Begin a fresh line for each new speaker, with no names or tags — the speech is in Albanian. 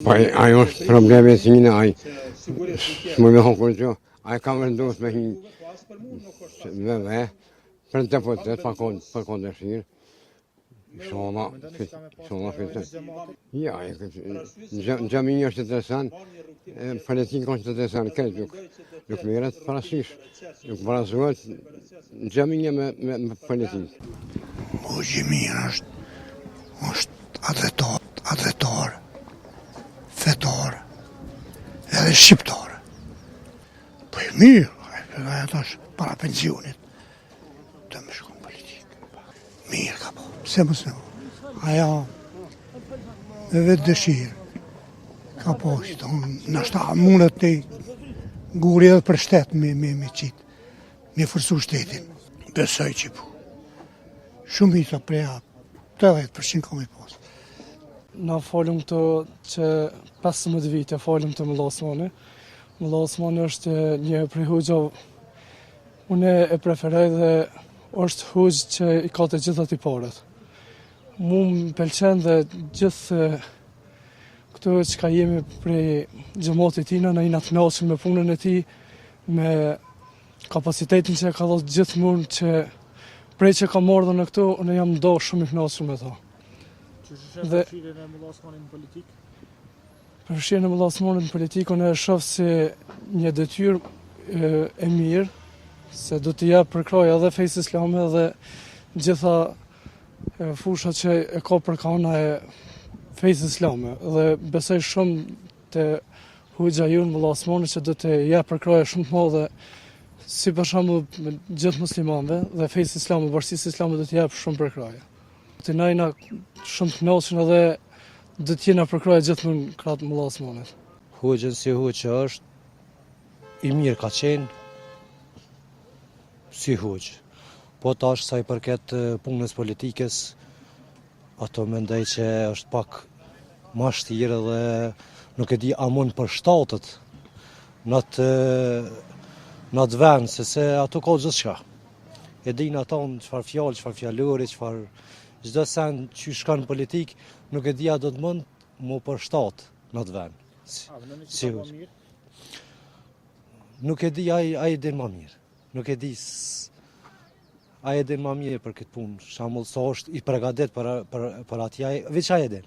Ajo është problemi si një aj, s'më me hokur që, aj ka vendosur me një dhe, për të deputet, për konë dëshirë, inshallah fitë. Ja, në gjaminë është të interesant, politikë është të interesant, këtë nuk merret parasysh, nuk barazohet në gjaminë me politikë.
Gjimia është adretor, fetor, edhe shqiptar. Po e mirë, ajo është para pensionit, të më shkon politikë. Mirë ka po, pse mos në. Aja me vetë dëshirë, ka po, nështë mundet të guri edhe për shtetë me qitë, me forcu shtetin. Besoj që po. Shumica preja 80% ka me pas.
Na folëm këto që 15 vite folëm të Mulla Osmani. Mulla Osmani është një prej hoxhave, unë e preferoj dhe është hoxh që i ka të gjitha tiparet. Mu më pëlqen dhe gjithë këto që ka jemi prej xhamatit tina, na jena të kënaqur me punën e tij, me kapacitetin që ka dhënë gjithmonë që prej që ka marrë në këto, unë jam shumë i kënaqur me ta.
Dhe përfshirjen e Mulla Osmanit në politikë?
Përfshirjen e Mulla Osmanit në politikë unë e shoh si një detyrë e mirë, se do t'i jap përkrahje edhe fejsë islame dhe gjitha fushat që e ka përkana e fejsë islame. Dhe besoj shumë te hoxha jon Mulla Osmani që do t'i jap përkrahje shumë të madhe, si për shembull gjithë muslimanëve dhe fejsë islame, bashkisë islame do t'i jap shumë përkrahje. Të najna shumë të kënaqur edhe do t'jena përkrahje gjithmonë krahët Mulla Osmanit.
Hoxhën si hoxh është, i mirë ka qenë, si hoxh. Po tash sa i përket punës politikës, ato mendoj që është pak ma shtirë dhe nuk e di a mund për shtatët në atë vend, se ato ka gjithçka. E din ata çfarë fjalë, çfarë fjalori, çfarë çdo sen që shkon në politikë, nuk e di a do të mund mu për shtat në atë vend. Si nuk e di ai din më mirë. Nuk e di ai din më mirë për këtë punë. Shembull sa është i përgatitur për atij, veç ai e din.